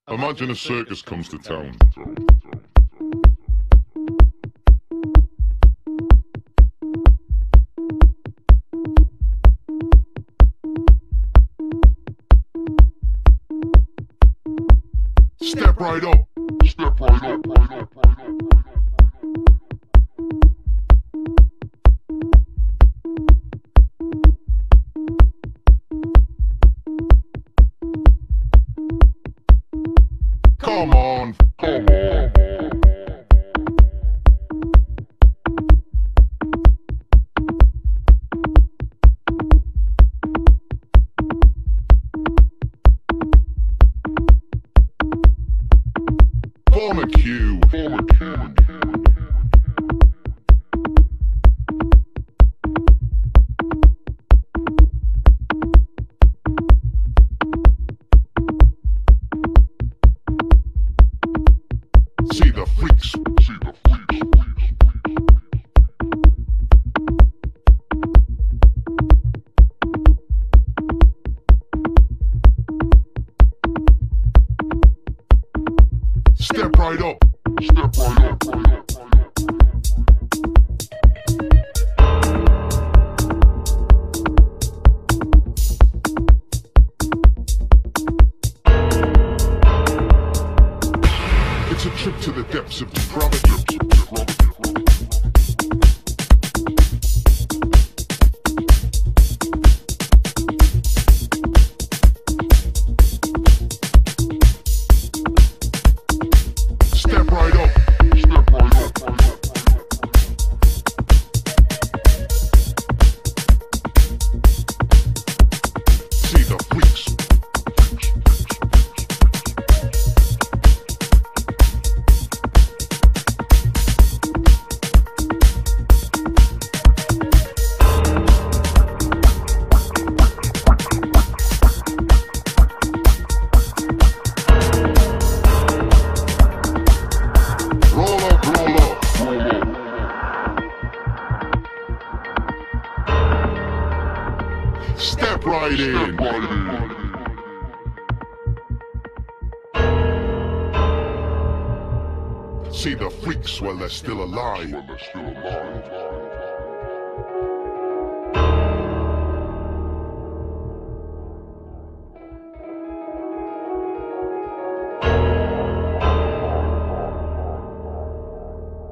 Imagine a circus comes to town. Step right up. Step right up. Come on. Come on. Form a queue. Form a queue. See the freaks. See the freaks. Step right up. Step right up. It's a trip to the depths of depravity. Step right up. Step right up. See the freaks. Step right in. See the freaks while they're still alive.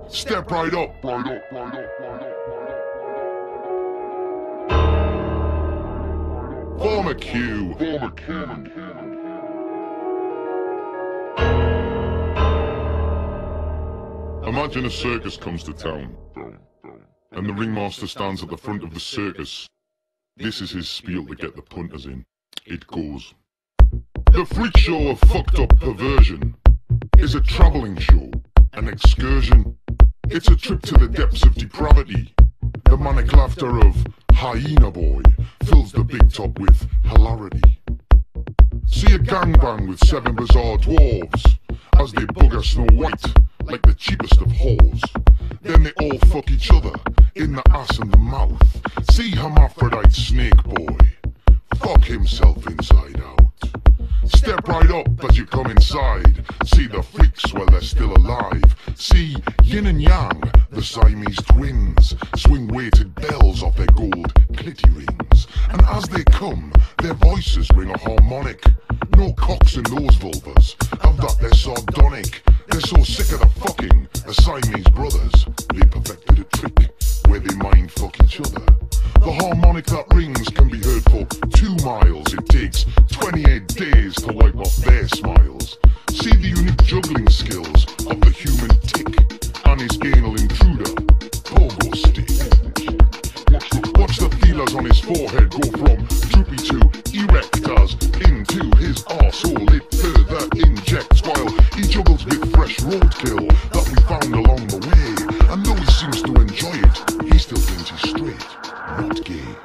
Step right up. Form a queue. Imagine a circus comes to town, and the ringmaster stands at the front of the circus. This is his spiel to get the punters in. It goes: the freak show of fucked up perversion is a travelling show, an excursion. It's a trip to the depths of depravity. The manic laughter of Hyena Boy fills the big top with hilarity. See a gangbang with 7 bizarre dwarves as they bugger Snow White like the cheapest of whores. Then they all fuck each other in the ass and the mouth. See hermaphrodite Snake Boy fuck himself inside out. Step right up as you come inside. See the freaks while they're still alive. See Yin and Yang, the Siamese twins, swing weighted bells off their gold clitty rings. And as they come, their voices ring a harmonic. No cocks in those vulvas, of that they're sardonic. They're so sick of the fucking, the Siamese brothers, they perfected a trick where they mind fuck each other. The harmonic that rings can be heard for 2 miles. It takes 28 days to wipe off their smiles. See the unique juggling skills of the human tick and his anal intruder, pogo stick. Watch the feelers on his forehead go from droopy to erect as into his arsehole it further injects while he juggles with fresh roadkill that we found along the way. And though he seems to enjoy it, he still thinks he's straight, not gay.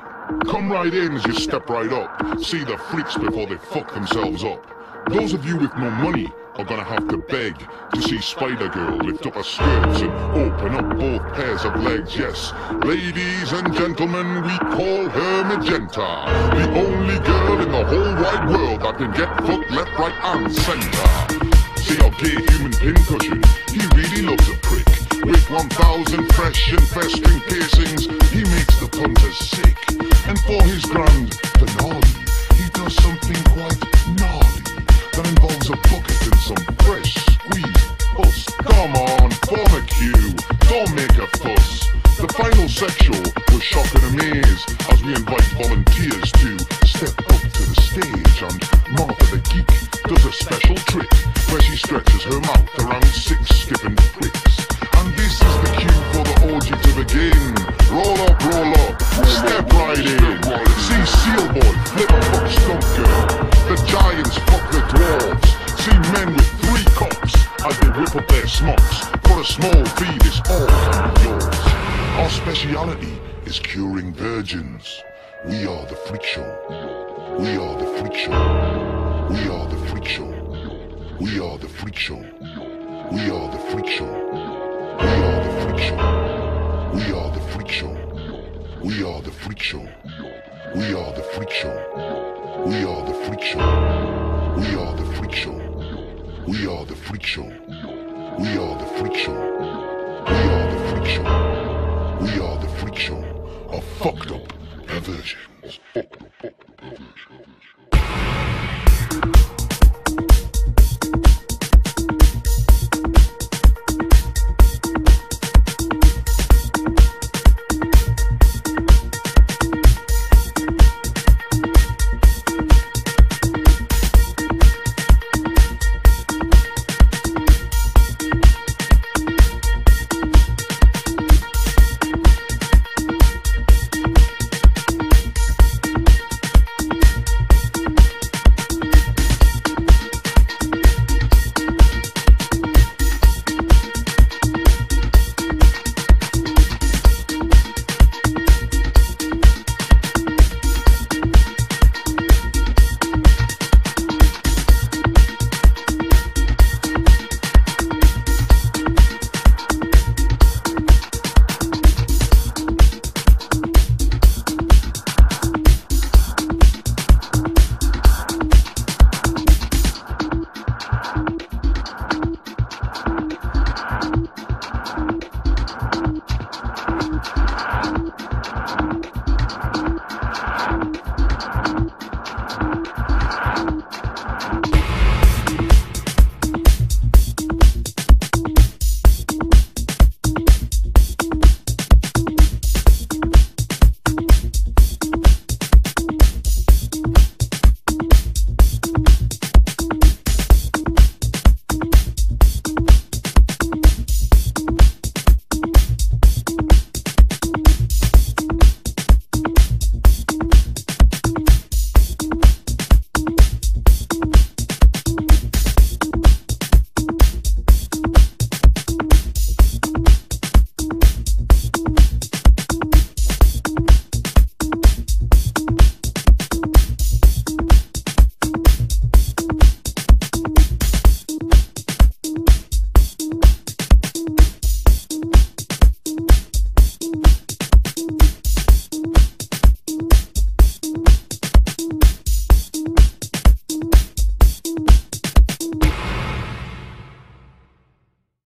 Come right in as you step right up. See the freaks before they fuck themselves up. Those of you with no money are gonna have to beg to see Spider-Girl lift up her skirts and open up both pairs of legs. Yes, ladies and gentlemen, we call her Magenta, the only girl in the whole wide world that can get fucked left, right and centre. See our gay human pincushion, he really loves a prick. With 1,000 fresh and festering piercings, he makes the punters sick. And for his grand finale, he does something quite gnarly that involves a bucket and some fresh squeezed pus. Come on, form a queue, don't make a fuss. The final sexual will shock and amaze as we invite volunteers to step up to the stage. And Martha the Geek does a special trick where she stretches her mouth around 6 skipping pricks. And this is the cue for the orgy to begin. Roll up, step right in. See Seal Boy flip fuck Stump Girl. The giants fuck the dwarves. See men with 3 cocks as they whip up their smocks. For a small fee this all can be yours. Our speciality is curing virgins. We are the Freak Show. We are the Freak Show. We are the Freak Show. We are the Freak Show. We are the Freak Show. We are the Freak Show. We are the Freak Show. We are the Freak Show. We are the Freak Show. We are the Freak Show. We are the Freak Show. We are the Freak Show. We are the Freak Show. We are the Freak Show. We are the Freak Show of fucked up perversions.